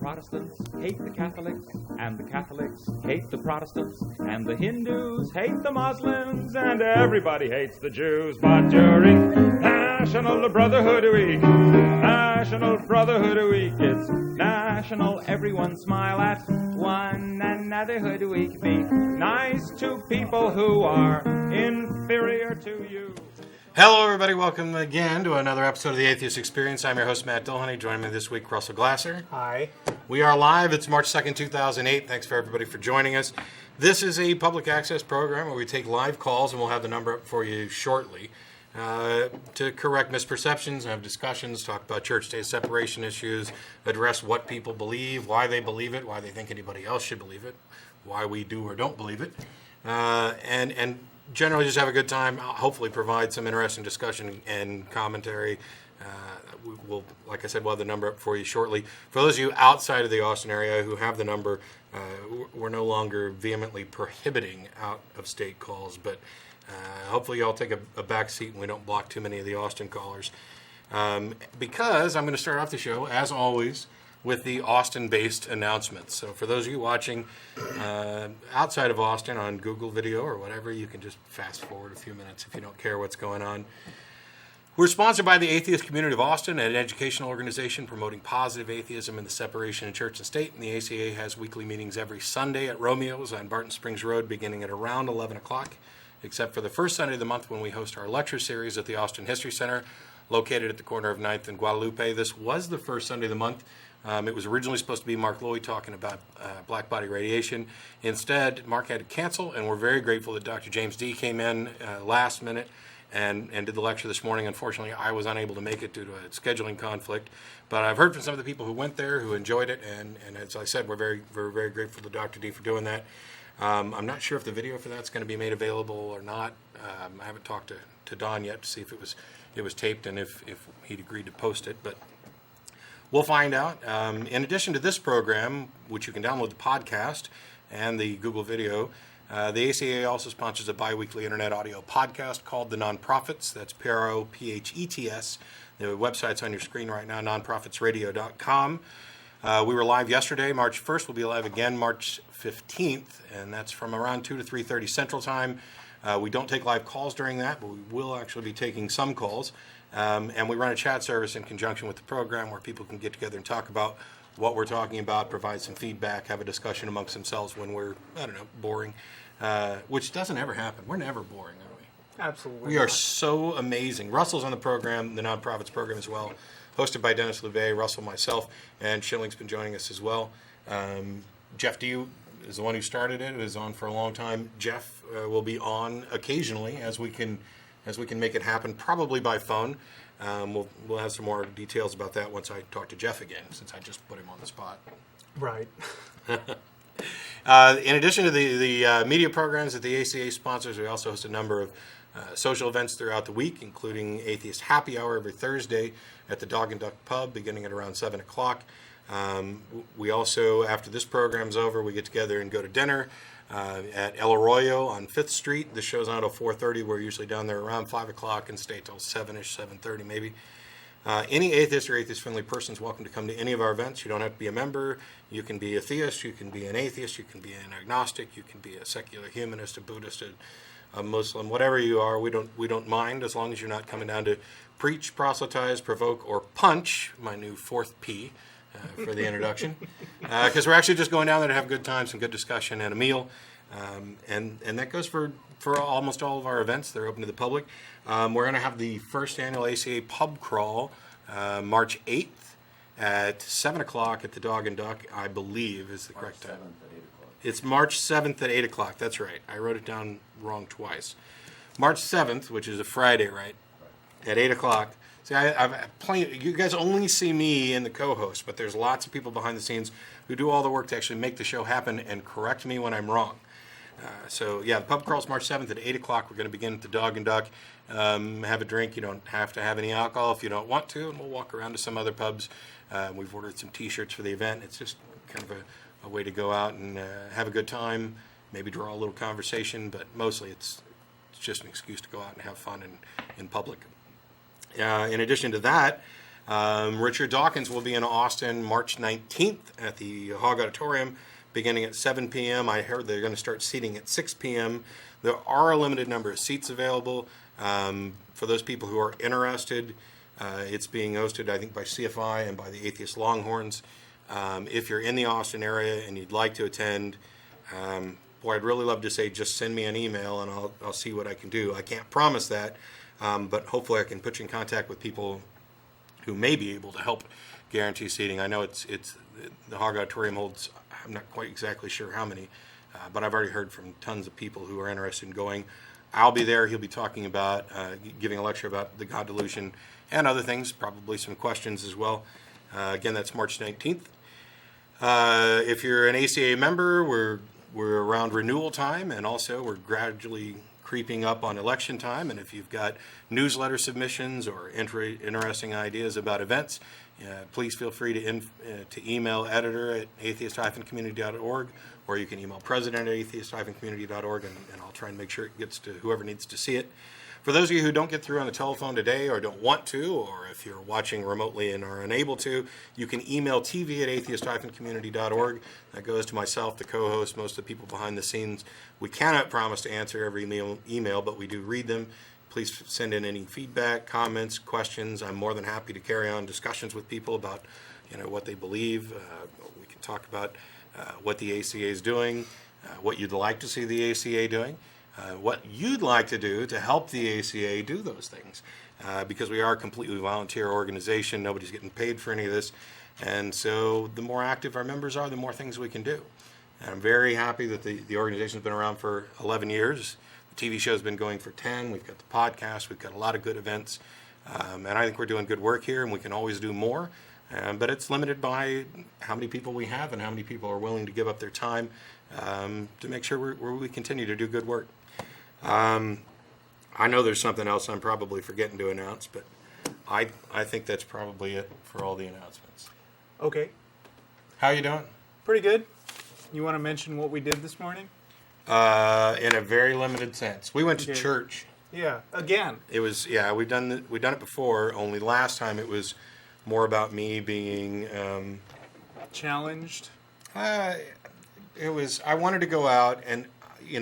Protestants hate the Catholics, and the Catholics hate the Protestants, and the Hindus hate the Muslims, and everybody hates the Jews. But during National Brotherhood Week, it's National Everyone Smile at One Anotherhood Week. Be nice to people who are inferior to you. Hello, everybody. Welcome again to another episode of the Atheist Experience. I'm your host, Matt Dillahunty. Joining me this week, Russell Glasser. Hi. We are live. It's March 2nd, 2008. Thanks for everybody for joining us. This is a public access program where we take live calls, and we'll have the number up for you shortly to correct misperceptions, have discussions, talk about church-state separation issues, address what people believe, why they believe it, why they think anybody else should believe it, why we do or don't believe it, and generally just have a good time, hopefully provide some interesting discussion and commentary. We'll, like I said, we'll have the number up for you shortly. For those of you outside of the Austin area who have the number, we're no longer vehemently prohibiting out-of-state calls, but hopefully y'all take a back seat and we don't block too many of the Austin callers. Because I'm going to start off the show, as always, with the Austin-based announcements. So for those of you watching outside of Austin on Google Video or whatever, you can just fast forward a few minutes if you don't care what's going on. We're sponsored by the Atheist Community of Austin, an educational organization promoting positive atheism and the separation of church and state. And the ACA has weekly meetings every Sunday at Romeo's on Barton Springs Road beginning at around 11 o'clock, except for the first Sunday of the month when we host our lecture series at the Austin History Center, located at the corner of 9th and Guadalupe. This was the first Sunday of the month. It was originally supposed to be Mark Lloyd talking about black body radiation. Instead, Mark had to cancel, and we're very grateful that Dr. James D. came in last minute and did the lecture this morning. Unfortunately, I was unable to make it due to a scheduling conflict. But I've heard from some of the people who went there who enjoyed it, and as I said, we're very grateful to Dr. D for doing that. I'm not sure if the video for that's going to be made available or not. I haven't talked to Don yet to see if it was taped and if he'd agreed to post it, but we'll find out. In addition to this program, which you can download the podcast and the Google video, the ACA also sponsors a bi-weekly internet audio podcast called The Nonprofits. That's PROPHETS. The website's on your screen right now, nonprofitsradio.com. We were live yesterday, March 1st. We'll be live again March 15th, and that's from around 2 to 3:30 Central Time. We don't take live calls during that, but we will actually be taking some calls. And we run a chat service in conjunction with the program where people can get together and talk about what we're talking about, provide some feedback, have a discussion amongst themselves when we're, boring, which doesn't ever happen. We're never boring, are we? Absolutely. We are so amazing. Russell's on the program, the Nonprofits program as well, hosted by Dennis LeVay, Russell, myself, and Schilling's been joining us as well. Jeff D is the one who started it. It was on for a long time. Jeff will be on occasionally as we can make it happen, probably by phone. We'll have some more details about that once I talk to Jeff again, since I just put him on the spot. Right. In addition to the media programs that the ACA sponsors, we also host a number of social events throughout the week, including Atheist Happy Hour every Thursday at the Dog and Duck Pub, beginning at around 7 o'clock. We also, after this program's over, we get together and go to dinner at El Arroyo on 5th Street. The show's on until 4:30. We're usually down there around 5 o'clock and stay till 7-ish, 7:30 maybe. Any atheist or atheist-friendly person is welcome to come to any of our events. You don't have to be a member. You can be a theist, you can be an atheist, you can be an agnostic, you can be a secular humanist, a Buddhist, a Muslim, whatever you are. We don't mind, as long as you're not coming down to preach, proselytize, provoke, or punch, my new fourth P for the introduction, because we're actually just going down there to have a good time, some good discussion, and a meal, and that goes for almost all of our events. They're open to the public. We're going to have the first annual ACA pub crawl March 8th at 7 o'clock at the Dog and Duck, I believe is the correct time. It's March 7th at 8 o'clock. That's right. I wrote it down wrong twice. March 7th, which is a Friday, right, at 8 o'clock. See, I've plenty. You guys only see me and the co-host, but there's lots of people behind the scenes who do all the work to actually make the show happen and correct me when I'm wrong. So, the pub crawl's March 7th at 8 o'clock. We're going to begin at the Dog and Duck. Have a drink. You don't have to have any alcohol if you don't want to, and we'll walk around to some other pubs. We've ordered some T-shirts for the event. It's just kind of a way to go out and have a good time, maybe draw a little conversation, but mostly it's just an excuse to go out and have fun in public. In addition to that, Richard Dawkins will be in Austin March 19th at the Hogg Auditorium beginning at 7 p.m. I heard they're going to start seating at 6 p.m. There are a limited number of seats available. For those people who are interested, it's being hosted, I think, by CFI and by the Atheist Longhorns. If you're in the Austin area and you'd like to attend, boy, I'd really love to say just send me an email and I'll see what I can do. I can't promise that, but hopefully I can put you in contact with people who may be able to help guarantee seating. I know it's the Hogg Auditorium holds, I'm not quite exactly sure how many, but I've already heard from tons of people who are interested in going. I'll be there. He'll be talking about, giving a lecture about the God delusion and other things, probably some questions as well. Again, that's March 19th. If you're an ACA member, we're around renewal time, and also we're gradually creeping up on election time. And if you've got newsletter submissions or interesting ideas about events, please feel free to email editor at atheist-community.org, or you can email president at atheist-community.org, and I'll try and make sure it gets to whoever needs to see it. For those of you who don't get through on the telephone today or don't want to, or if you're watching remotely and are unable to, you can email tv at atheist-community.org. That goes to myself, the co-host, most of the people behind the scenes. We cannot promise to answer every email, but we do read them. Please send in any feedback, comments, questions. I'm more than happy to carry on discussions with people about what they believe. We can talk about what the ACA is doing, what you'd like to see the ACA doing. What you'd like to do to help the ACA do those things, because we are a completely volunteer organization. Nobody's getting paid for any of this, and so the more active our members are, the more things we can do. And I'm very happy that the organization's been around for 11 years. The TV show's been going for 10. We've got the podcast. We've got a lot of good events, and I think we're doing good work here, and we can always do more. But it's limited by how many people we have and how many people are willing to give up their time to make sure we continue to do good work. I know there's something else I'm probably forgetting to announce, but I think that's probably it for all the announcements. Okay. How you doing? Pretty good. You want to mention what we did this morning? In a very limited sense. We went to church. Yeah, again. It was, we've done it before, only last time it was more about me being challenged. I wanted to go out and,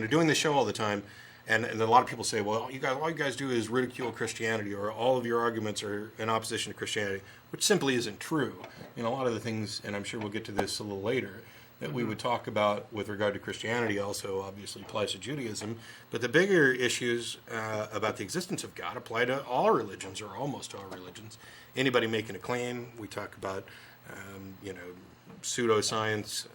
doing the show all the time. And a lot of people say, well, all you guys do is ridicule Christianity, or all of your arguments are in opposition to Christianity, which simply isn't true. A lot of the things, and I'm sure we'll get to this a little later, that we would talk about with regard to Christianity also obviously applies to Judaism. But the bigger issues about the existence of God apply to all religions, or almost all religions. Anybody making a claim, we talk about, pseudoscience.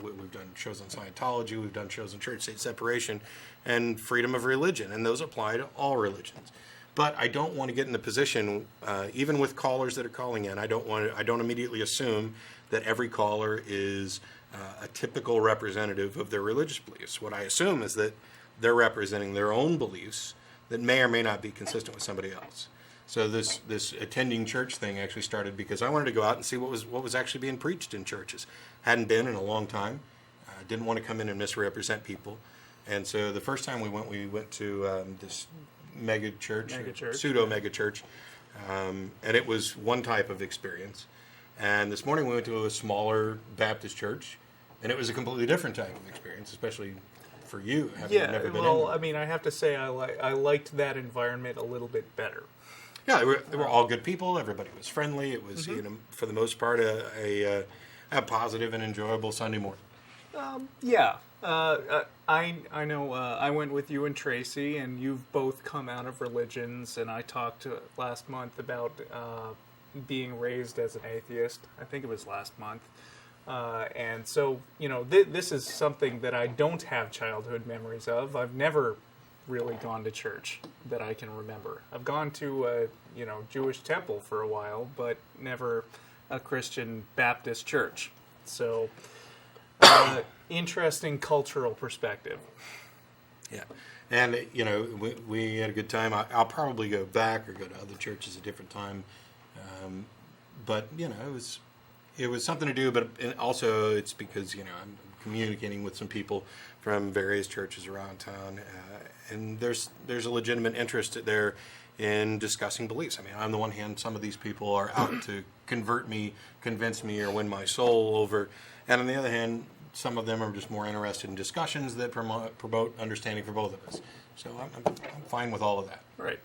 We've done shows on Scientology, we've done shows on church-state separation, and freedom of religion, and those apply to all religions. But I don't want to get in the position, even with callers that are calling in, I don't immediately assume that every caller is a typical representative of their religious beliefs. What I assume is that they're representing their own beliefs that may or may not be consistent with somebody else. So this attending church thing actually started because I wanted to go out and see what was actually being preached in churches. Hadn't been in a long time. Didn't want to come in and misrepresent people. And so the first time we went to this mega church. Pseudo mega church, and it was one type of experience. And this morning we went to a smaller Baptist church, and it was a completely different type of experience, especially for you, having never been in. I mean, I have to say I liked that environment a little bit better. Yeah, they were all good people. Everybody was friendly. It was, for the most part, a positive and enjoyable Sunday morning. I know I went with you and Tracy, and you've both come out of religions, and I talked last month about being raised as an atheist. I think it was last month. And so, this is something that I don't have childhood memories of. I've never really gone to church that I can remember. I've gone to a Jewish temple for a while, but never a Christian Baptist church. So, interesting cultural perspective. Yeah. And, we had a good time. I'll probably go back or go to other churches at a different time. But, it was something to do, but also it's because, I'm communicating with some people from various churches around town, and there's a legitimate interest there in discussing beliefs. I mean, on the one hand, some of these people are out to convert me, convince me, or win my soul over, and on the other hand, some of them are just more interested in discussions that promote understanding for both of us. So I'm fine with all of that. Right.